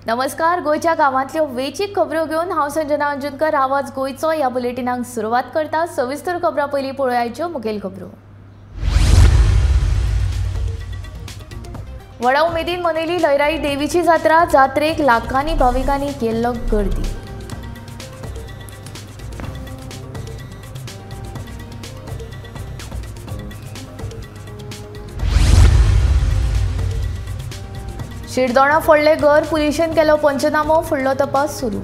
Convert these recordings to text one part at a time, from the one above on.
नमस्कार. गोयच्या गावांतल्यो वेंचीक खबरो घेवन हांव संजना अंजुनकर आवाज गोंयचो ह्या बुलेटिनाक सुरवात करता. सविस्तर खबरां पयलीं पळोवया आयच्यो मुखेल खबरो. व्हडा उमेदीन मनयली लयराई देवीची जात्रा. जात्रेक लाखांनी भाविकांनी केल्लो गर्दी. शिरदोणा फोडले घर. पुलिशेन केलो पंचनामो. फुडलो तपास सुरू.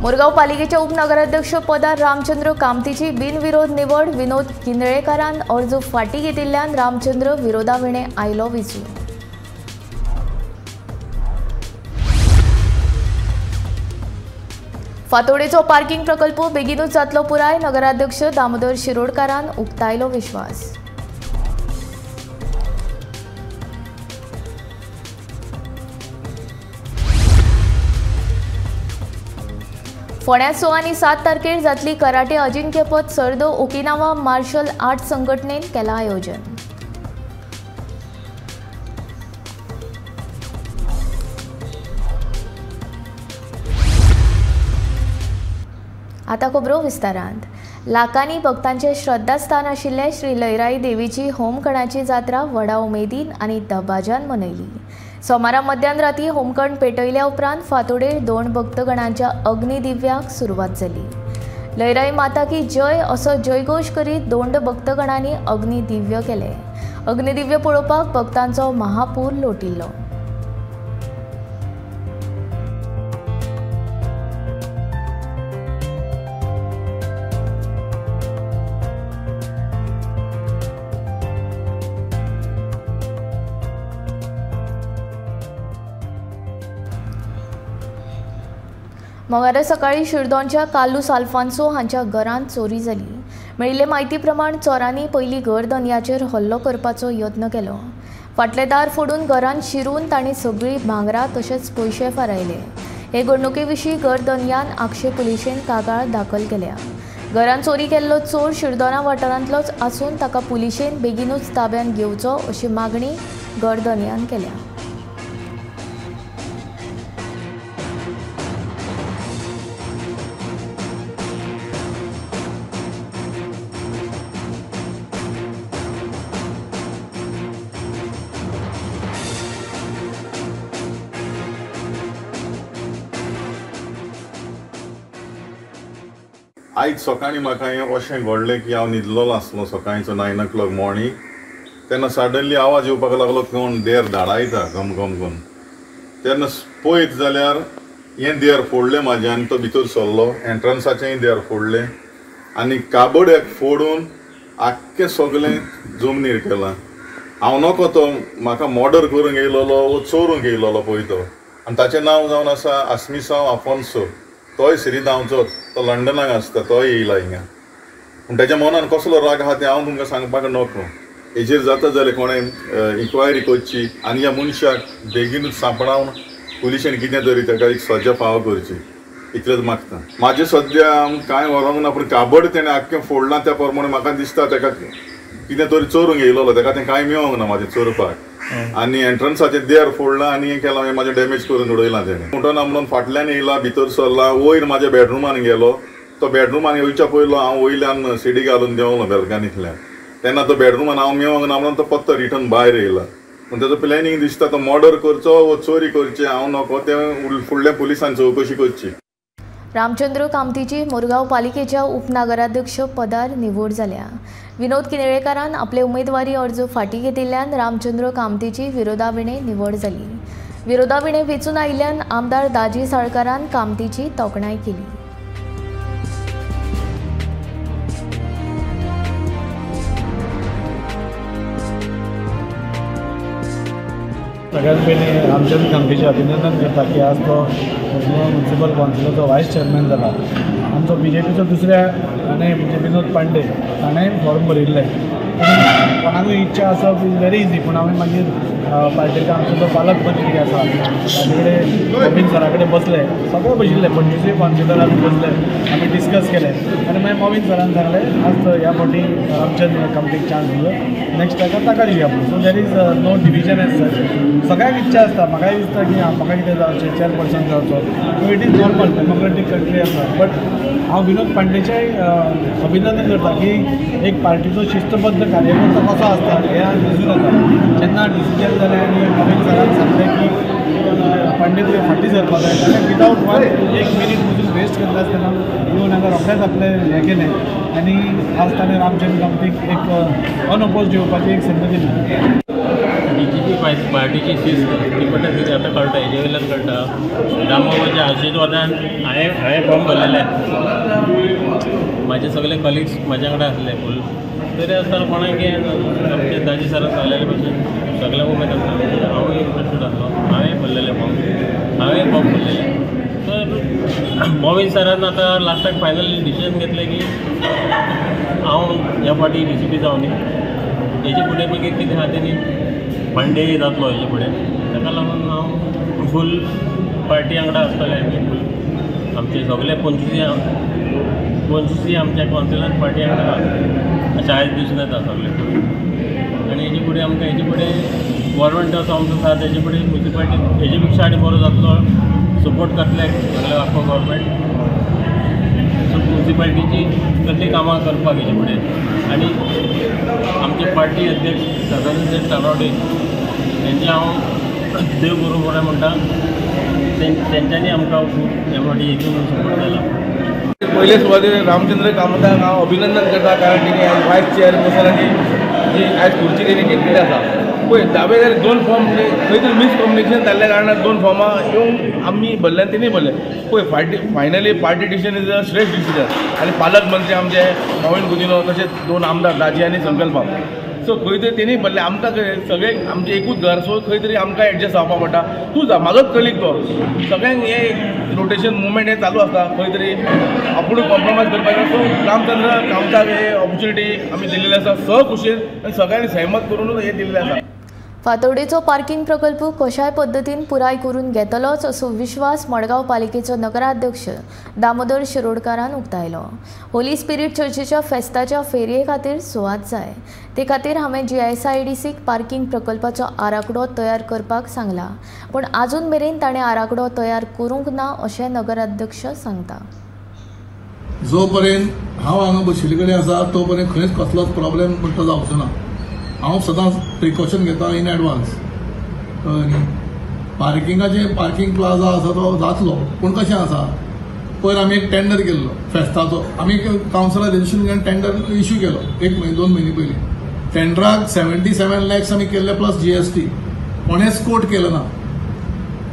मुरगांव पालिकेच्या उपनगराध्यक्ष पदार रामचंद्र कामतीची बिनविरोध निवड. विनोद किंदळेकारान अर्ज फाटीं घेतिल्ल्यान रामचंद्र विरोधाविणे आयलो विचून. फातोडेचो पार्किंग प्रकल्प बेगीनूच जातलो पुराय. नगराध्यक्ष दामोदर शिरोडकारान उक्तायलो विश्वास. फोंड्यां 6 आनी 7 तारखेर जातली कराटे अजिंक्यपद सर्त. ओकिनावा मार्शल आर्ट संघटनेन केला आयोजन. आता खबरो विस्तारांत. लाखांनी भक्तांचे श्रद्धास्थान आशिल्ले श्री लयराई देवीची होमखणाची जात्रा व्हडा उमेदीन आनी दबाज्यान मनयली. सोमारा मध्यान राती होमखण पेटयल्या उपरांत फातोडेर 2 भक्तगणांच्या अग्निदिव्याक सुरवात जाली. लयराई माता की जय असो जयघोश करीत 2 भक्तगणांनी अग्निदिव्य केले. अग्निदिव्य पळोवपाक भक्तांचो महापूर लोटिल्लो. मंगळारा सकाळी शिरदोणच्या कालूस आल्फान्सो हांच्या घरांत चोरी जाली. मेळिल्ले म्हायती प्रमाण चोरांनी पयलीं घर धन्याचेर हल्लो करपाचो यत्न केलो. फाटले दार फोडून घरांत शिरून तांणी सगळीं भांगरां तशेंच पयशे फारायले. हे घडणुके विशीं घर धन्यान आक्षे पुलिशेन कागाळ दाखल केल्या. घरांत चोरी केल्लो चोर शिरदोना वाठारांतलोच आसून ताका पुलिशेन बेगीनूच ताब्यात घेवचो अशी मागणी घर धन्यान केल्या. आयज सकाळीं म्हाका हें अशें घडलें की हांव न्हिदलोलो आसलो सकाळींचो 9 o'clock मॉर्निंग. तेन्ना सडनली आवाज येवपाक लागलो कोण देर धाडायता घम घम करून. तेन्ना पळयत जाल्यार हें देर फोडलें म्हाजें आनी तो भितर सरलो. एंट्रन्साचेंय देर फोडलें आनी काबड एक फोडून आख्खें सगळें जमनीर केलां. हांव नको तो म्हाका मर्डर करूंक येयलोलो वो चोरूंक येयलोलो पळय तो. आनी ताचें नांव जावन आसा आस्मिसांव आफोन्सो. तोय श्रीदांवचोच. तो लंडनाक आसता. तोय येयला हिंगा. पूण तेज्या मनान कसलो राग आहा तें हांव तुमकां सांगपाक नको. हेजेर जाता जाल्यार कोणें इन्क्वायरी करची आनी ह्या मनशाक बेगीनूच सांपडावन पुलिशेन कितें तरी ताका एक सजा फावो करची इतलेंच मागता. म्हाजें सद्या कांय व्हरोंक ना. पूण काबड तेणें आख्खें फोडलां त्या प्रमाणे म्हाका दिसता ताका कितें तरी चोरूंक येयलोलो. ताका तें कांय मेळोंक ना म्हाजें चोरपाक. आनी एंट्रन्साचें देर फोडलां आनी हें केलां म्हाजें डॅमेज करून उडयलां तेणें. म्हणून म्हणून फाटल्यान येयला भितर सरला. वयर म्हाज्या बेडरुमान गेलो. तो बेडरुमान येवच्या पयलो हांव वयल्यान सिडी घालून देंवलो बेलकानींतल्यान. तेन्ना तो बेडरुमान हांव मेळोंक ना म्हणून तो पत्तो रिटर्न भायर येयला. पूण तेजो प्लॅनिंग दिसता तो मर्डर करचो वो चोरी करची. हांव नको. तें फुडल्या पुलिसान चवकशी करची. रामचंद्र कामतीची मुरगांव पालिकेच्या उपनगराध्यक्ष पदार निवड जाल्या. विनोद किंदळेकारान आपले उमेदवारी अर्ज फाटीं घेतिल्ल्यान रामचंद्र कामतीची विरोधाविणे निवड जाली. विरोधाविणे वेंचून आयिल्ल्यान आमदार दाजी साळकारान कामतीची तोखणाय केली. सगळ्यात पयलीं रामचंद्र कामतीचें अभिनंदन करता की आज तो म्युनिसिपल कावन्सिलाचो वायस चेअरमॅन जाला. आमचो BJPचो दुसऱ्या आनी म्हणजे विनोद पांडे ताणें फॉर्म भरिल्लें कोणाकूय इच्छा आसप इज व्हेरी इजी. पूण हांवें मागीर पार्टीचो आमचो जो पालक मंत्री आसा ताचे कडेन मोमीन सरा कडेन बसले, सगळे बशिल्ले 25 कावन्सिलर आमी बसले, आमी डिस्कस केले आनी मागीर मोमीन सरान सांगलें आज ह्या फावटी रामचंद्र कंपनीक चान्स दिलो, नेक्स्ट ताका ताका दिवया म्हणून. So there is no division as such. सगळ्यांक इच्छा आसता, म्हाकाय दिसता की म्हाका कितें जावचें, चेअरपर्सन जावचो. So it is normal, democratic country आसा. बट हांव विनोद पांडेचेय अभिनंदन करता की एक पार्टीचो शिस्तबद्ध कार्यकर्तो कसो आसता हें आज दिसून येता. जेन्ना डिसिजन जालें आनी मोमीन सरान सांगलें की पांडे तुवें फाटीं सरपाक जाय, जाल्यार विदावट वन एक मिनीट पसून वेस्ट करता आसतना येवन हांगा रोखडेंच आपलें हें केलें आनी आज ताणें रामचंद्र कंपनीक एक अनअपोज येवपाची एक संद दिली. BJP पार्टीची शिस्त ती पडटा कितें आतां कळटा, हेजे वयल्यान कळटा. दामोबाच्या आशिर्वादान हांवें फॉर्म भरलेले, म्हाजे सगळे कलिग्स म्हाज्या कडेन आसले फूल. तरी आसतना कोणाक आमचे दाजी सरान सांगलेले भशेन सगळ्यांक उमेद आसता, हांवूय इंट्रस्टेड आसलो, हांवें भरलेले फॉर्म भरलेले. तर मोमीन सरान आतां लास्टाक फायनल डिसिजन घेतलें की हांव ह्या फावटी DCP जावं न्ही, हेजे फुडें मागीर कितें आहा तेणी पांडे जातलो हेजे फुडें. ताका लागून हांव फूल पार्टी वांगडा आसतलें. आमी फूल आमचे सगळे 25 आमच्या कावन्सिलान पार्टी वांगडा अशें आयज दिसून येता सगळे. आनी हेजे फुडें आमकां हेजे फुडें गव्हर्मेंटाचो आमचो साथ, हेजे फुडें म्युनिसिपालिटी हेजे पेक्षा आनी बरो जातलो, सपोर्ट करतले सगळे आख्खो गव्हर्मेंट. सो म्युनिसिपालिटीची कसलीं कामां करपाक हेजे फुडें. आनी आमचे पार्टी अध्यक्ष सदानंद तानावडे तेंचे हांव देव बरो बरें म्हणटा. तेंच्यांनी आमकां खूब ह्या फावटी हितून सपोर्ट केला. पयले सुवातेर रामचंद्र कामताक हांव अभिनंदन करता, कारण तेणी आयज वायस चेअरपर्सन आनी जी आयज खुर्ची तेणी घेतलेली आसा. पळय दावे जाल्यार 2 फॉर्म खंय तरी मिसकम्युनिकेशन जाल्ल्या कारणान 2 फॉर्मां येवन आमी भरले आनी तेणी भरले. पळय finally party decision is a श्रेष्ठ डिसिजन. आनी पालक मंत्री आमचे मोमीन गुदिनो, तशेंच 2 आमदार दाजी आनी संकल्प. सो खंय तरी तेणी भरले. आमकां सगळे आमचें एकूच घर, सो खंय तरी आमकां एडजस्ट जावपाक पडटा. तूं जा म्हाजोच कलीग तो, सगळ्यांक हें रोटेशन मुवमेंट हें चालू आसता, खंय तरी आपूण कॉम्प्रोमायज करपाक. सो रामचंद्र कामताक हे ऑपॉर्च्युनिटी आमी दिल्लेली आसा सहकुशीन आनी सगळ्यांनी सहमत करूनच हे दिल्लें आसा. फातोडेचो पार्किंग प्रकल्प कशाय पद्दतीन पुराय करून घेतलोच असो विश्वास मडगांव पालिकेचो नगराध्यक्ष दामोदर शिरोडकारान उक्तायलो. होली स्पिरीट चर्चीच्या फेस्ताच्या फेरये खातीर सुवात जाय, ते खातीर हांवें GSIDCक पार्किंग प्रकल्पाचो आराखडो तयार करपाक सांगला, पूण आजून मेरेन ताणें आराखडो तयार करूंक ना अशें नगराध्यक्ष सांगता. जो पर्यंत हांव हांगा बशिल्ले कडेन आसा तो पर्यंत खंयच कसलोच प्रॉब्लेम म्हणटा जावचो ना. हांव सदांच प्रिकॉशन घेता इन एडवान्स. कळ्ळें. पार्किंग प्लाझा आसा तो जातलो, पूण कशें आसा, पयर आमी एक टेंडर केल्लो फेस्ताचो. आमी कावन्सिलर रेजिस्ट्रेशन घेवन टेंडर इश्यू केलो 2 म्हयने पयलीं. टेंडराक 77 lakhs आमी केल्ले प्लस GST. कोणेच कोट केलो ना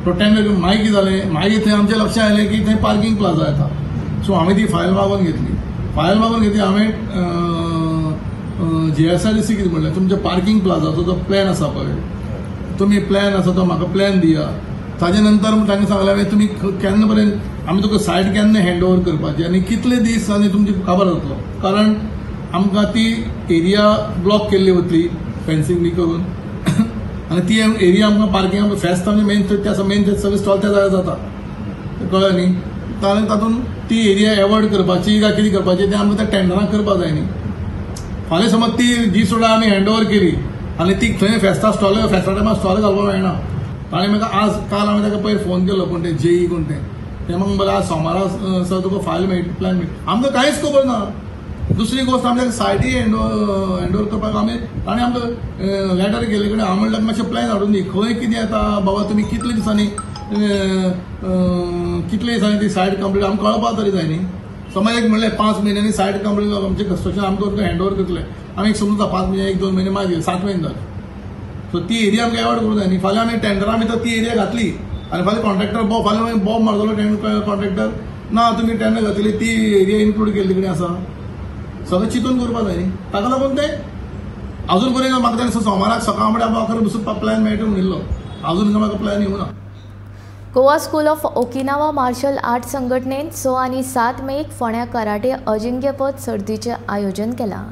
तो टेंडर. मागीर कितें जालें, मागीर थंय आमचें लक्षांत आयलें की थंय पार्किंग प्लाझा येता. सो हांवें ती फायल मागून घेतली. हांवें GSIDC कितें म्हणलें, तुमच्या पार्किंग प्लाझाचो जो प्लॅन आसा पळय, तुमी प्लॅन आसा तो म्हाका प्लॅन दिया. ताजे नंतर ताणें सांगलें तुमी केन्ना पर्यंत आमी तुका सायट केन्ना हँड ओवर करपाची आनी कितले दीस आनी तुमची खबर जातलो. कारण आमकां ती एरिया ब्लॉक केल्ली वतली फेन्सिंग बी करून आनी ती एरिया आमकां पार्किंग फेस्त आमी मेन सगळे स्टॉल त्या जाग्यार जाता. कळ्ळें न्ही. तातूंत ती एरिया एवॉयड करपाची काय कितें करपाचें तें आमकां त्या टेंडराक करपाक जाय न्ही. फाल्यां समज ती जी सोडा आमी हँड ओवर केली आनी ती थंय फेस्ता टायमार स्टॉल घालपाक मेळना. ताणें म्हाका काल हांवें ताका पयर फोन केलो, कोण तें JE कोण तें म्हाका बोले आज सोमारा सर तुका फायल मेळटली, प्लॅन मेळटली. आमकां कांयच खबर ना. दुसरी गोश्ट आमच्या सायटी हँड ओवर करपाक ताणें आमकां लॅटर केले कडेन हांव म्हणल्यार मातशें प्लॅन हाडून दी, खंय कितें येता बाबा, तुमी कितले दिसांनी ती सायट कंप्लीट आमकां कळपाक तरी जाय न्ही. समज एक म्हणलें 5 म्हयन्यांनी सायट कंप्लीट आमचें कन्स्ट्रक्शन आमकां हँड ओवर करतले. आमी एक समजा 5 म्हयने 1-2 म्हयने मागीर 7 म्हयने जाले. सो ती एरिया आमकां एवॉयड करूंक जाय न्ही. फाल्यां आमी टेंडरा भितर ती एरिया घातली आनी फाल्यां कॉन्ट्रॅक्टर फाल्यां बॉब मारतलो कॉन्ट्रॅक्टर, ना तुमी टेंडर घातली ती एरिया इन्क्लूड केल्ली कडेन आसा. सगळें चिंतून करपाक जाय न्ही. ताका लागून तें अजून पर्यंत म्हाका ताणें सोमाराक सकाळ फुडें म्हाका बसून प्लॅन मेळटा म्हणिल्लो. अजून म्हाका प्लॅन येवना. Goa school of Okinawa martial art संघटनेन 6 आनी 7 मेक फोंड्या कराटे अजिंक्यपद सर्तीचें आयोजन केलां.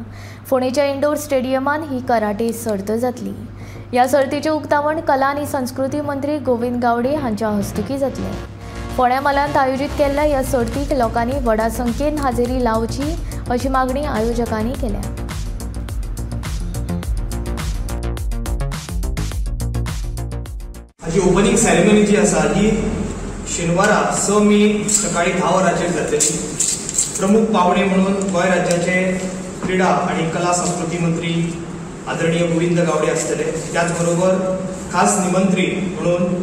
फोंडेच्या इंडोर स्टेडियमान ही कराटे सर्त जातली। ह्या सर्तीचे उक्तावण कला आनी संस्कृती मंत्री गोविंद गावडे हांच्या हस्तुकी जातले। फोंड्या म्हालांत आयोजीत केल्ल्या ह्या सर्तीक लोकांनी व्हडा संख्येन हाजेरी लावची अशी मागणी आयोजकांनी केल्या। हाची ओपनिंग सेरेमनी जी आसा ही शेनवारा 6 मे सकाळी 10 वरांचेर जातली। प्रमुख पावणे म्हणून गोंय राज्याचे क्रीडा आणि कला संस्कृती मंत्री आदरणीय गोविंद गावडे आसतले। त्याचबरोबर खास निमंत्रित म्हणून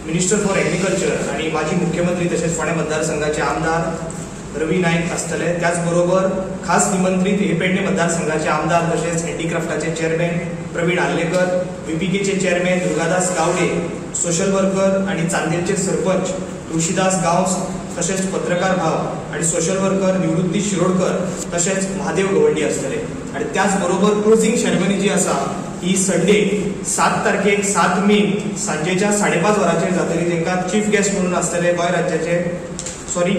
मिनिस्टर फॉर एग्रीकल्चर आणि माजी मुख्यमंत्री तसेच फोंड्या मतदारसंघाचे आमदार रवी नाईक आसतले। त्याचबरोबर खास निमंत्रित हे पेडणे मतदारसंघाचे आमदार तसेच हँडीक्राफ्टाचे चेअरमॅन प्रवीण आल्लेकर, VPKचे chairman Durgadas Gawade, social worker आणि चांदेरचे सरपंच तुळशीदास गांवस तसेच पत्रकार भाव आणि सोशल वर्कर निवृत्ती शिरोडकर तसेच महादेव गवंडी आसतले। आणि त्याचबरोबर क्लोजिंग सेरेमनी जी आसा ही संडे 7 तारखेक 7 मे सांजेच्या 5:30 वरांचेर जातली। तांकां चीफ गेस्ट म्हणून आसतले गोंय राज्याचे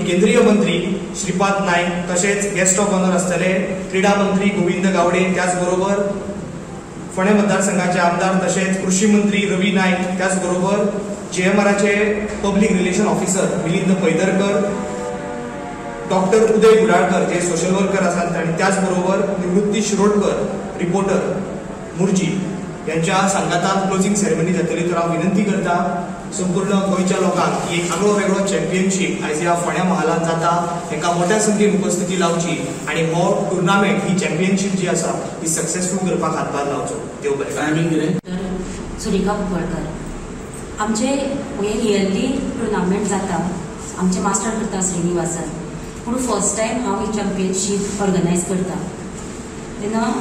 केंद्रीय मंत्री श्रीपाद नाईक तसेच गेस्ट ऑफ ऑनर आसतले क्रीडा मंत्री गोविंद गावडे, त्याचबरोबर फोंड्या मतदारसंघाचे आमदार तसेच कृषी मंत्री रवी नाईक, त्याचबरोबर JMRचे public relation officer Milind Paidarkar, doctor Uday Gudalkar जे सोशल वर्कर आसात आणि त्याचबरोबर निवृत्ती शिरोडकर रिपोर्टर मुर्जी यांच्या सांगातान क्लोजिंग सेरेमनी जातली। तर हांव विनंती करता संपूर्ण गोंयच्या लोकांक एक आगळो वेगळो चॅम्पियनशीप आयज ह्या फोंड्या महालांत जाता तांकां मोठ्या संख्येन उपस्थिती लावची आणि हो टुर्नामेंट ही चॅम्पियनशीप जी आसा ही सक्सेसफूल करपाक हातभार लावचो। देव बरें। टायमिंग कितें? सुरेखा कुंकळकर आमचे हे इयरली टुर्नामेंट जाता आमचे मास्टर करता श्रीनिवासन, पूण फर्स्ट टायम हांव ही चॅम्पियनशीप ऑर्गनायज करता। तेन्ना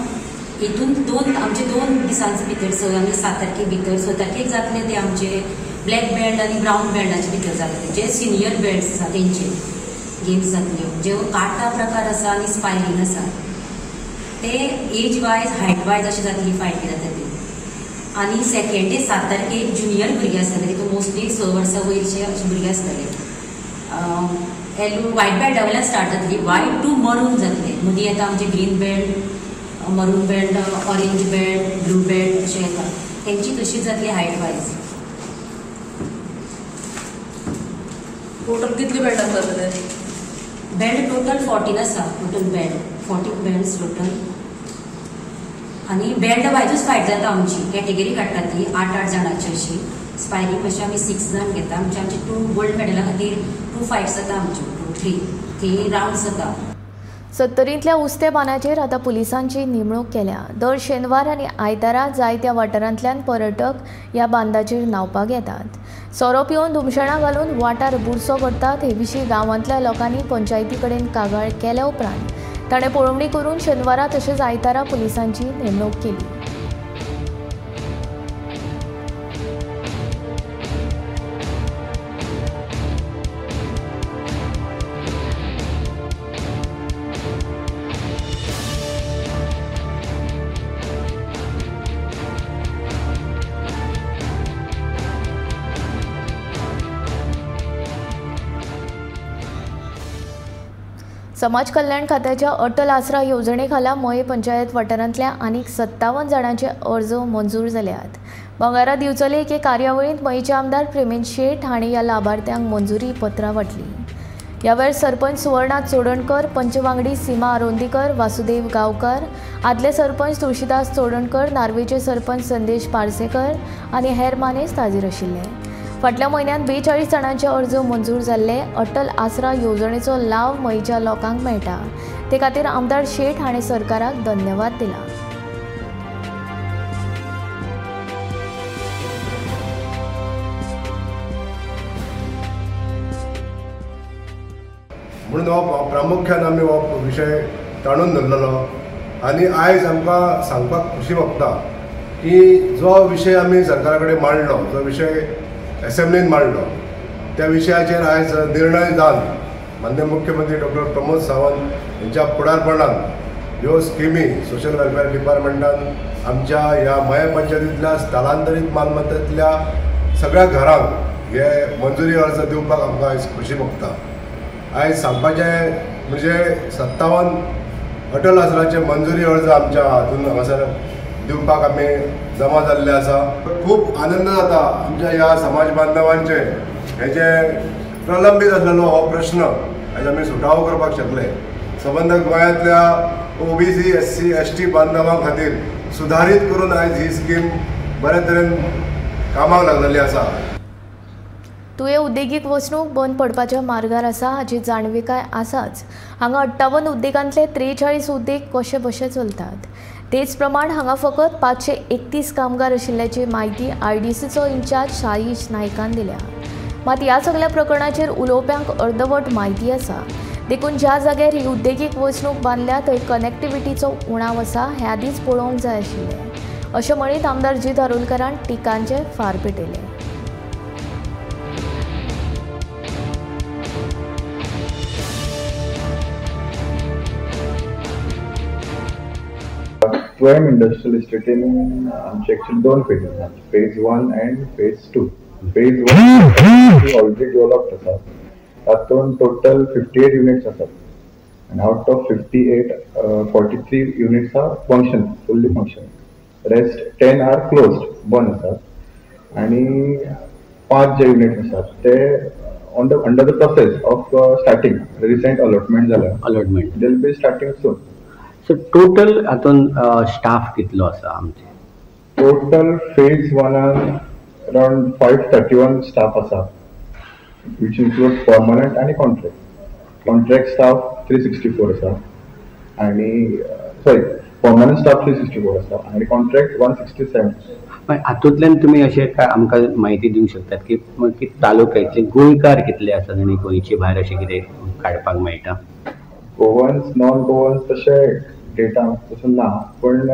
हितून आमचे 2 दिसांचे भितर 6 आनी 7 तारखे भितर 6 तारखेक जातले ते आमचे ब्लॅक बेल्ट आनी ब्रावन बेल्टाचे भितर जातले। जे सिनियर बेल्ट्स आसा तेंचे गेम्स जातल्यो, जे काटा प्रकार आसा आनी स्पायरिंग आसा ते एज वायज हायट वायज अशी जातली फायट जातली। आनी सेकेंड डे 7 तारखेक ज्युनियर भुरगे आसतले, तितून मोस्टली 6 वर्सां वयरचे अशे भुरगे आसतले। व्हायट बेल्टा वयल्यान स्टार्ट जातली, व्हायट टू मरून जातले। मदीं येता आमचे ग्रीन बेल्ट, मरून belt, orange belt, blue belt अशें येता, तेंची तशीच जातली हायट वायज। टोटल कितले बेल्ट आसतले? बेल्ट टोटल 14 आसा, टोटल बेल्ट 14 बेल्ट्स टोटल। आनी बेल्ट वायजूच फायट जाता आमची, कॅटेगरी काडटा ती 8-8 जाणांची अशी। स्पायरिंग अशी आमी 6 जाण घेता। आमचे 2 गोल्ड मेडला खातीर 2 फायट्स जाता आमच्यो, 3 राउंड्स जाता। सत्तरींतल्या उस्तेबानाचेर आतां पुलिसांची नेमणूक केल्या। दर शेनवार आनी आयतारा जायत्या वाठारांतल्यान पर्यटक ह्या बांदाचेर न्हावपाक येतात। सोरो पिवन धुमशणां घालून वाठार बुरसो करतात हे विशीं गांवांतल्या लोकांनी पंचायती कडेन कागाळ केल्या उपरांत ताणें पळोवणी करून शेनवारा तशेंच आयतारा पुलिसांची नेमणूक केली। समाज कल्याण खात्याच्या अटल आसरा येवजणे खाला मोये पंचायत वाठारांतल्या आनीक 57 जाणांचे अर्ज मंजूर जाल्यात। बंगारा दिवचले एके कार्यावळींत मयेचे आमदार प्रेमेंद शेट हांणी ह्या लाभार्थ्यांक मंजुरी पत्रां वाटली। ह्या वेळार सरपंच सुवर्णा चोडणकर, पंचवांगडी सीमा आरोंदीकर, वासुदेव गांवकार, आदले सरपंच तुळशीदास चोडणकर, नार्वेचे सरपंच संदेश पार्सेकर आनी हेर मानेस्त हाजीर आशिल्ले। फाटल्या म्हयन्यांत 42 जाणांचे अर्ज मंजूर जाल्ले। अटल आसरा येवजणेचो लाव मयेच्या लोकांक मेळटा ते खातीर आमदार शेट हाणें सरकाराक धन्यवाद दिला। म्हणून हो प्रामुख्यान आमी हो विशय ताणून धरलेलो आनी आयज आमकां सांगपाक खुशी भोगता की जो विशय आमी सरकारा कडेन मांडलो, जो विशय असेंब्लीन मांडलो, त्या विशयाचेर आयज निर्णय जावन माननीय मुख्यमंत्री डॉक्टर प्रमोद सावंत यांच्या फुडारपणान ह्यो स्किमी सोशल वेलफेअर डिपार्टमेंटान आमच्या ह्या मये पंचायतींतल्या स्थलांतरीत मालमत्तेंतल्या सगळ्या घरांक हे मंजुरी अर्ज दिवपाक आमकां आयज खुशी भोगता। आयज सांगपाचें म्हणजे 57 अटल आसराचे मंजुरी अर्ज आमच्या हातून हांगासर दिवपाक आमी जमा जाल्ले आसा. खूब आनंद जाता आमच्या ह्या समाज बांधवांचे हे जे प्रलंबीत आसलेलो हो प्रश्न आयज आमी सुटावो करपाक शकले. संबंद गोंयांतल्या OBC SC ST बांधवां खातीर सुधारीत करून आयज ही स्कीम बरे तरेन कामाक लागलेली आसा. तुवें उद्देगीक वचणूक बंद पडपाच्या मार्गार आसा हाची जाणविकाय आसाच. हांगा 58 उद्देगांतले 43 उद्देग कशे बशे चलतात. तेच प्रमाण हांगा फकत 531 कामगार आशिल्ल्याची म्हायती IDCचो इन्चार्ज साईश नायकान दिल्या. मात ह्या सगळ्या प्रकरणाचेर उलोवप्यांक अर्दवट म्हायती आसा. देखून ज्या जाग्यार ही उद्देगीक वचणूक बांदल्या थंय कनेक्टिविटीचो उणाव आसा हें आदींच पळोवंक जाय आशिल्लें अशें म्हणीत आमदार जीत आरोलकरान टिकांचे फार पेटयले. Prime industrial estate in actually दोन phases आहेत. Phase 1 and Phase 2. Phase 1 already developed असतात. तातून total 58 units असतात. And out of 58, 43 units are fully functional. Rest 10 are closed, बंद असतात. आणि 5 जे units असतात ते under the process of starting. Recent allotment झालं. Allotment. They will be starting soon. So total हातून स्टाफ कितलो आसा आमचे? Total phase 1 around 531 staff आसा, which includes permanent and contract. Contract staff 364 आसा आणि permanent staff 364 आसा आणि contract 167. पण हातूंतल्यान तुमी अशें काय आमकां म्हायती दिवंक शकतात की तालुक्यातले गोंयकार कितले आसात आनी गोंयचे भायर अशें कितें काडपाक मेळटा? गोवन्स नॉन गोवन्स तशे डेटा तसो ना, पण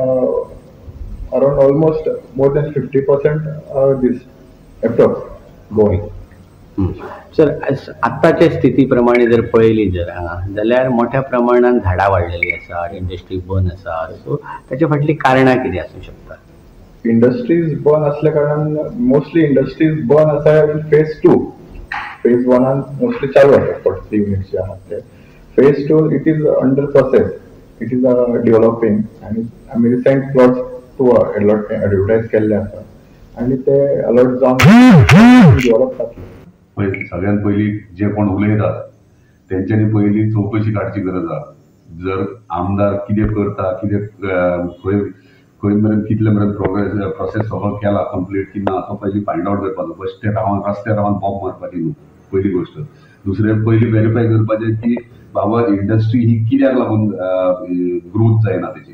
अराउंड ऑलमोस्ट मोर दॅन 50% दीस एप्रॉक्स गोईंग. सर आत्ताच्या स्थिती प्रमाणे जर पळयली जाल्यार मोठ्या प्रमाणात झाडां वाडलेली आसात, इंडस्ट्री बंद आसा. सो ताच्या फाटली कारणां कितें आसूं शकतात? इंडस्ट्रीज बंद असल्या कारणान मोस्टली इंडस्ट्रीज बंद आसा इन फेज 2. फेज 1 मोस्टली चालू आसा 43 युनिट्स जे आहात ते. Phase 2 it is under process, it is developing आणि आम्ही रिसेंट प्लॉट्स टू ॲडव्हर्टायज केल्ले आसा आणि ते अलर्ट जावन डेव्हलप जातले. सगळ्यात पहिली जे कोण उलयतात त्यांच्यानी पहिली चौकशी काडची गरज आसा. जर आमदार कितें करता, कितें खंय मेरेन कितले मेरेन प्रोसेस सगळो केला कंप्लीट की ना तो पयलीं फायंड आउट करपाचो. बेश्टे रस्त्यार रावन बॉम्ब मारपाची न्हू पहिली गोष्ट. दुसरें पयलीं व्हेरीफाय करपाचें की बाबा इंडस्ट्री ही कित्याक लागून ग्रोथ जायना तेची.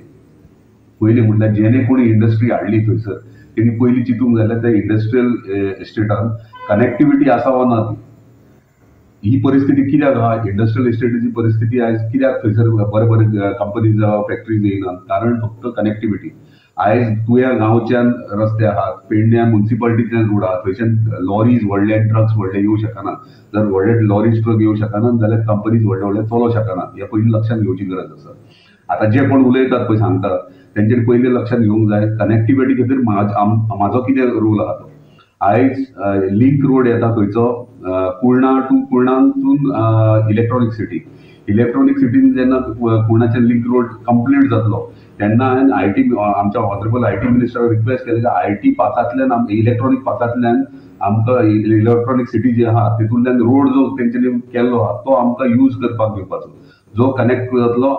पयलीं म्हटल्यार जेणे कोणी इंडस्ट्री हाडली थंयसर तेणी पयलीं चिंतूंक जाय त्या इंडस्ट्रियल एस्टेटान कनेक्टिविटी आसा वा ना. ही परिस्थिती कित्याक आहा? इंडस्ट्रियल एस्टेटीची परिस्थिती आयज कित्याक थंयसर बरे बरे कंपनीज फॅक्टरीज येयनात? कारण फक्त कनेक्टिविटी. आयज तुया गांवच्यान रस्ते आहात, पेडण्यां म्युनिसिपालिटींतल्यान रोड आहात, थंयच्यान लॉरीज व्हडले ट्रक्स व्हडले येवं शकना. जर व्हडले लॉरीज ट्रक येवं शकना जाल्यार कंपनीज व्हडले व्हडले चलोवंक शकना. हे पयलीं लक्षात घेवची गरज आसा. आतां जे कोण उलयतात पळय सांगतात तेंचेर पयलीं लक्षात घेवंक जाय कनेक्टिविटी खातीर म्हाजो कितें रोल आहा तो. आयज लिंक रोड येता खंयचो कुर्णा टू कुर्णांतून इलेक्ट्रॉनिक सिटी. इलेक्ट्रॉनिक सिटीन जेन्ना कुर्णाचे लिंक रोड कंप्लीट जातलो तेन्ना हांवें आमच्या ऑनरेबल IT मिनिस्टराक रिक्वेस्ट केली की IT पासांतल्यान इलेक्ट्रॉनिक पासांतल्यान आमकां इलेक्ट्रॉनिक सिटी जी आहा तितूंतल्यान रोड जो तेंच्यांनी केल्लो आहा तो आमकां यूज करपाक दिवपाचो, जो कनेक्ट जातलो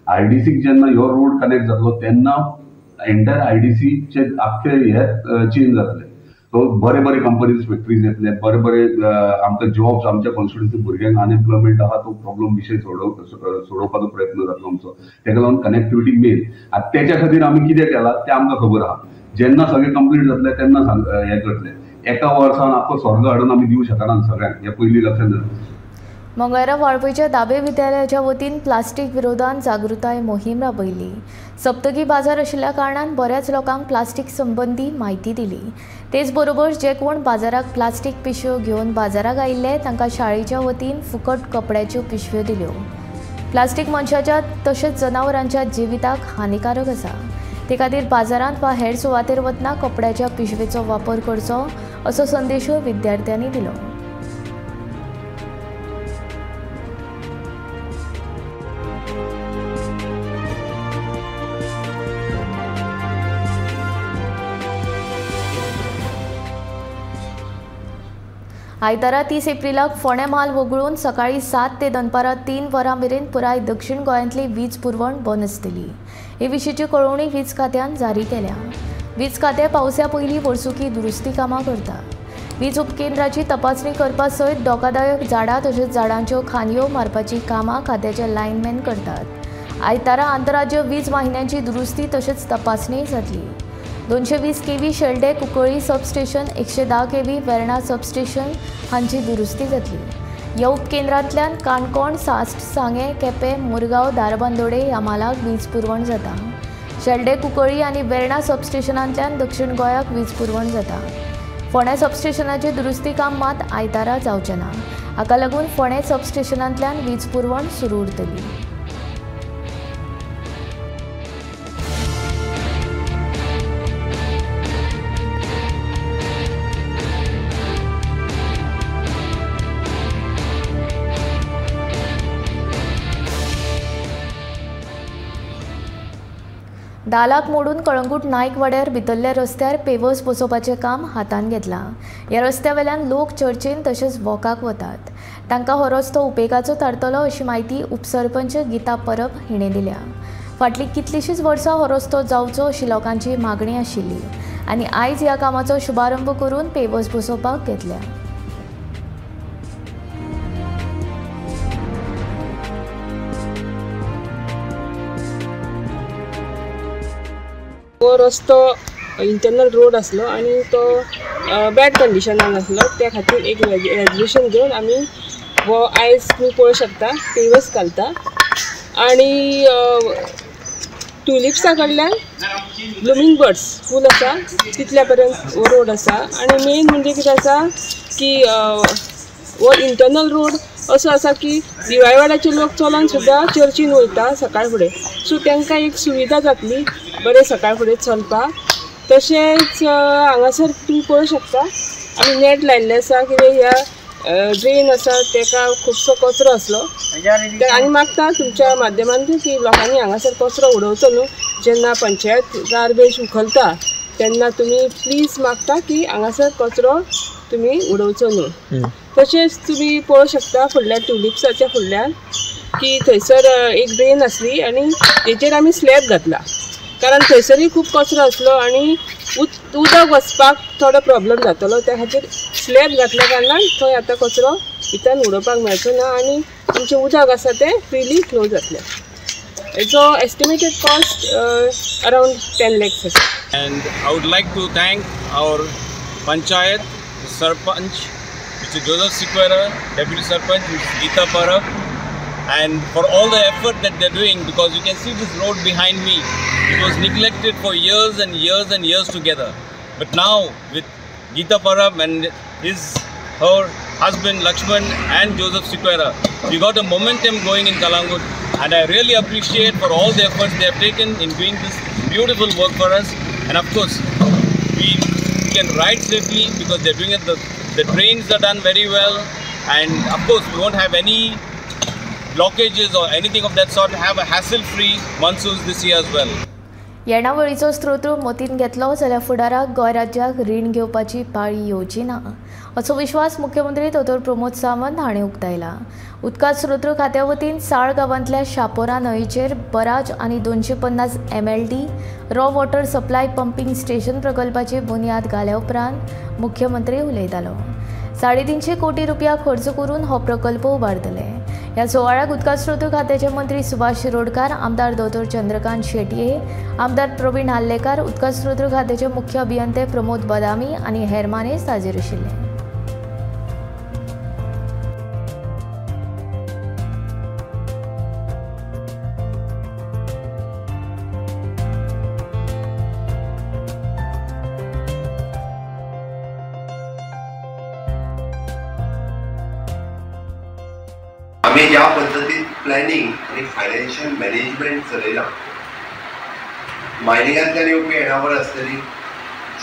IDCक जेन्ना ह्यो रोड कनेक्ट जातलो तेन्ना एंटायर IDCचे आख्खे हे चेंज जातले. सो बरे बरे कंपनीज फॅक्टरीज येतले, बरे बरे आमकां जॉब्स आमच्या कॉन्स्टिट्युन्सी भुरग्यांक अनएम्प्लॉयमेंट आहा तो प्रॉब्लम विशय सोडोवपाचो प्रयत्न जातलो आमचो. तेका लागून कनेक्टिविटी मेन. आतां तेच्या खातीर आमी कितें केलां तें आमकां खबर आहा. जेन्ना सगळें कंप्लीट जातलें तेन्ना हें करतलें. एका वर्सान आख्खो स्वर्ग हाडून आमी दिवंक शकना सगळ्यांक, हें पयलीं लक्षांत दवरचें. मंगळारा वाळपयच्या दाबे विद्यालयाच्या वतीन प्लास्टीक विरोधात जागृताय मोहीम राबयली. सप्तकी बाजार आशिल्ल्या कारणान बऱ्याच लोकांक प्लास्टीक संबंधी म्हायती दिली. तेच बरोबर जे कोण बाजाराक प्लास्टीक पिशव्यो घेवन बाजाराक आयिल्ले तांकां शाळेच्या वतीन फुकट कपड्याच्यो पिशव्यो दिल्यो. प्लास्टीक मनशाच्या तशेंच जनावरांच्या जिविताक हानिकारक आसा. ते खातीर बाजारांत वा हेर सुवातेर वतना कपड्याच्या पिशवेचो वापर करचो असो संदेशूय विद्यार्थ्यांनी दिलो. आयतारा 30 एप्रिलाक फोंडे म्हाल वगळून सकाळी 7 ते दनपारां 3 वरां मेरेन पुराय दक्षिण गोंयांतली वीज पुरवण बंद आसतली. हे विशींची कळोवणी वीज खात्यान जारी केल्या. वीज खातें पावसा पयलीं वर्सुकी दुरुस्ती कामां करता. वीज उपकेंद्राची तपासणी करपा सयत धोकादायक झाडां तशेंच झाडांच्यो खांदयो मारपाची कामां खात्याचे लायनमॅन करतात. आयतारा आंतरराज्य वीज वाहिन्यांची दुरुस्ती तशेंच तपासणी जातली. 220 kV Shelde Cuncolim substation, 110 kV Verna substation हांची दुरुस्ती जातली. ह्या उपकेंद्रांतल्यान काणकोण, सास्ट, सांगे, केपें, मुरगांव, दारबांदोडे ह्या मालाक वीज पुरवण जाता. शेल्डे, कुंकळ्ळी आनी वेर्णा सबस्टेशनांतल्यान दक्षिण गोंयाक वीज पुरवण जाता. फोंडे सबस्टेशनाचें दुरुस्ती काम मात आयतारा जावचें ना. हाका लागून फोंडे सबस्टेशनांतल्यान वीज पुरवण सुरू उरतली. दालाक मोडून कळंगूट नायक वाड्यार भितरल्या रस्त्यार पेवर्स बसोवपाचें काम हातान घेतलां. ह्या रस्त्या वेल्यान लोक चर्चेन तशेंच वॉकाक वतात. तांकां हो रस्तो उपेगाचो थारतलो अशी माहिती उपसरपंच गीता परब हिणें दिल्या. फाटलीं कितलींशींच वर्सां हो रस्तो जावचो अशी लोकांची मागणी आशिल्ली आनी आयज ह्या कामाचो शुभारंभ करून पेवर्स बसोवपाक घेतल्या. तो रस्तो इंटरनल रोड आसलो आनी तो बॅड कंडिशनान आसलो. त्या खातीर एक रेजोल्युशन घेवन आमी हो आयज तुम्ही पळोवंक शकता पेवर्स घालता. आनी ट्युलिप्सा कडल्यान ब्लुमींग बर्ड्स फूल आसा तितल्या पर्यंत हो रोड आसा. आनी मेन म्हणजे कितें आसा की हो इंटरनल रोड असो आसा की दिवाळवाड्याचे लोक चलोन सुद्दां चर्चीन वयता सकाळ फुडें. सो तांकां एक सुविधा जातली बरें सकाळ फुडें चलपाक. तशेंच हांगासर तुमी पळोवंक शकता आमी नेट लायल्लें आसा कितें ह्या ड्रेन आसा ताका खुबसो कचरो आसलो. आनी मागता तुमच्या माध्यमान की लोकांनी हांगासर कचरो उडोवचो न्हू. जेन्ना पंचायत गार्बेज उखलता तेन्ना तुमी प्लीज मागता की हांगासर कचरो तुमी उडोवचो न्हू. तशेंच तुमी पळोवंक शकता फुडल्या ट्युलिप्साच्या फुडल्यान की थंयसर एक ड्रेन आसली आनी तेचेर आमी स्लॅब घातला. कारण थंयसरूय खूब कचरो आसलो आनी उदक वचपाक थोडो प्रॉब्लम जातलो. त्या खातीर स्लॅब घातल्या कारणान थंय आतां कचरो भितर उडोवपाक मेळचो ना आनी आमचें उदक आसा तें फ्रिली फ्लो जातलें. हेचो एस्टिमेटेड कॉस्ट अरावंड 10 lakhs आसा. And I would like to thank our Panchayat, the Sarpanch, which is Joseph Sequeira, Deputy Sarpanch, which is Geeta Parab, and for all the effort that they're doing, because you can see this road behind me, it was neglected for years and years and years together. But now with Geeta Parab and her husband Lakshman and Joseph Sequeira, we got a momentum going in Kalangut, and I really appreciate for all the efforts they have taken in doing this beautiful work for us. And of course we can ride safely because they're doing it. The trains are done very well, and of course we won't have any blockages or anything of that sort. Have a hassle-free monsoons this year as well. येणावळीचो स्त्रोत मतीन घेतलो जाल्यार फुडाराक गोंय राज्याक रीण घेवपाची पाळी येवची ना असो विश्वास मुख्यमंत्री दोतोर प्रमोद सावंत हाणें उक्तायला. उदका स्त्रोत खात्या वतीन साळ गांवांतल्या शापोरा न्हंयचेर बराज आनी 250 MLD raw water supply pumping station प्रकल्पाची बुनयाद घाल्या उपरांत मुख्यमंत्री उलयतालो. 350 कोटी रुपया खर्च करून हो प्रकल्प उबारतले. ह्या सुवाळ्याक उदका स्त्रोत खात्याचे मंत्री सुभाष शिरोडकार, आमदार दोतोर चंद्रकांत शेटये, आमदार प्रवीण हाल्लेकार, उदका स्त्रोत खात्याचे मुख्य अभियंते प्रमोद बदामी आनी हेर मानेस्त हाजीर आशिल्ले. आम्ही ज्या पद्धतीत प्लॅनिंग आणि फायनान्शियल मॅनेजमेंट चलयला, मायनिंगांतल्यान येवपी येणावळ आसतली,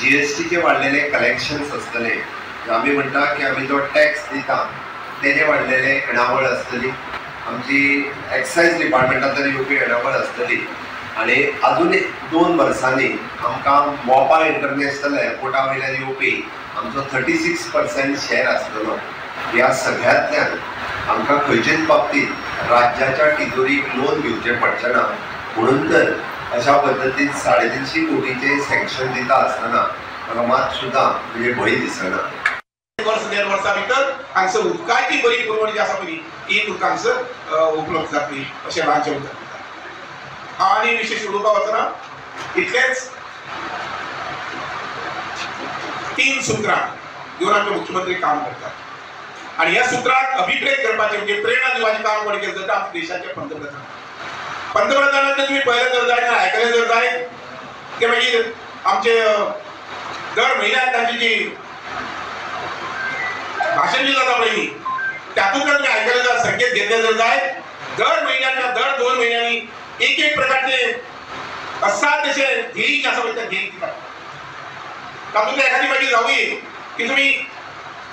GSTचे वाडलेले कलेक्शन्स आसतले, आमी म्हणटा की आमी जो टॅक्स दिता तेजे वाडलेले येणावळ आसतली, आमची एक्सायज डिपार्टमेंटांतल्यान येवपी येणावळ आसतली, आणि अजून 2 वर्सांनी आमकां मोपा इंटरनॅशनल एअरपोर्टा वयल्यान येवपी आमचो 36% शेअर आसतलो. ह्या सगळ्यांतल्यान आमकां खंयचेच बाबतींत राज्याच्या तिजोरीक लोन घेवचें पडचें ना. म्हणून तर अशा पद्दतीन 350 कोटीचे सँक्शन दिता आसतना म्हाका मात सुद्दां म्हणजे भंय दिसना. वर्स 1.5 वर्सां भितर हांगसर उदकाची बरी पुरवण जी आसा पळय ती तुमकां हांगसर उपलब्ध जातली अशें राज्य उदक. आणि विशेष उलोवपाक वचना इतलेंच 3 सुत्रां घेवन आमचे मुख्यमंत्री काम करतात आणि ह्या सुत्राक अभिप्रेत करपाचें म्हणजे प्रेरणा दिवपाचें काम कोणी केलें जाता आमच्या देशाचे पंतप्रधान. पंतप्रधानांनी तुम्ही पळयलें जर जायत ना आयकलें जर जायत ते मागीर आमचे दर म्हयन्याक तांची जी भाषण जी जाता पळय तातूंतल्यान तुमी आयकलें जर संकेत घेतले जर जायत दर म्हयन्याक दर 2 म्हयन्यांनी एक प्रकारचे असा तशे ध्येय जे आसा पळय ते ध्येय दितात. तातूंतली एखादी मागीर जावूय की तुमी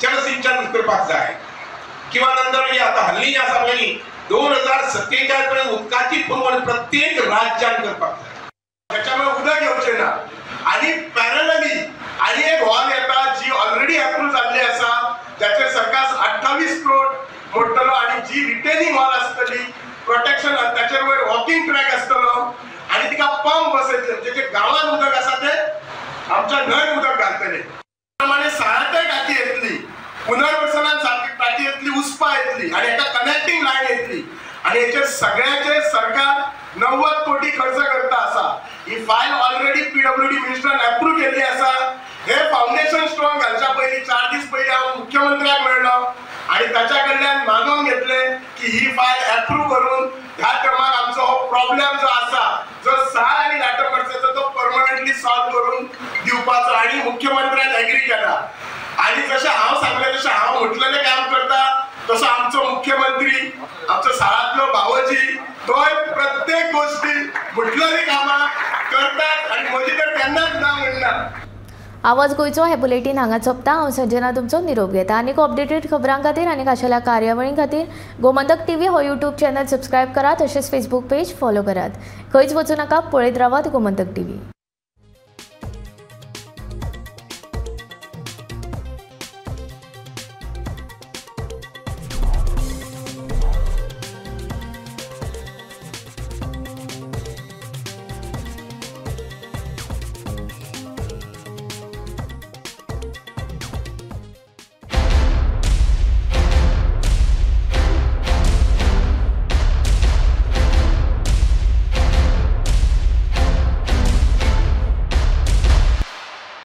जलसिंचन करपाक जाय किंवा नंतर म्हणजे आता हल्ली जे आसा पळय 2047 पर्यंत उदकाची पुरवण प्रत्येक राज्यान करपाक जाय. त्याच्यामुळे उदक येवचें ना आणि पॅरलली आणि एक हॉल येता जी ऑलरेडी अप्रूव्ह जाल्ली आसा त्याचे सरकार 28 करोड मोडटलो आणि जी रिटेनिंग हॉल आसतली प्रोटेक्शन त्याच्या वयर वॉकिंग ट्रॅक आसतलो आणि तिका पंप बसयतले जे गांवांत उदक आसा ते आमच्या न्हंय उदक घालतले. प्रमाणे साळातय टाकी येतली पुनर्वसनान टाकी येतली उस्पा येतली आणि एका कनेक्टिंग लायन येतली आणि याचे सगळ्याचे सरकार 90 कोटी खर्च करता आसा. ही फायल ऑलरेडी पीडब्ल्यूडी मिनिस्टरान अप्रूव्ह केल्ली आसा. हे फाउंडेशन स्टोन घालच्या पयलीं 4 दीस पयलीं हांव मुख्यमंत्र्याक मेळ्ळो आणि ताच्या कडल्यान मागून घेतले की ही फायल अप्रूव्ह करून ह्या क्रमांक आमचो हो प्रॉब्लेम जो आसा जो 6 आणि 8 वर्साचो तो परमनंटली सॉल्व करून दिवपाचो आणि मुख्यमंत्र्यान एग्री केला. आणि जशें हांव सांगलें तशें हांव म्हटलेलें काम करता तसो आमचो मुख्यमंत्री आमचो साळांतलो भावोजी तोय प्रत्येक गोष्टी म्हटलेली कामां करतात आणि म्हजी तर केन्नाच ना म्हणना. आवाज गोंयचो हे बुलेटीन हांगा सोंपता. हांव संजना तुमचो निरोप घेता. आनीक अपडेटेड खबरां खातीर आनीक आशिल्ल्या कार्यावळीं खातीर गोमंतक टीव्ही हो यूट्यूब चॅनल सबस्क्रायब करात. तशेंच फेसबूक पेज फॉलो करात. खंयच वचूं नाका, पळयत रावात गोमंतक टीव्ही.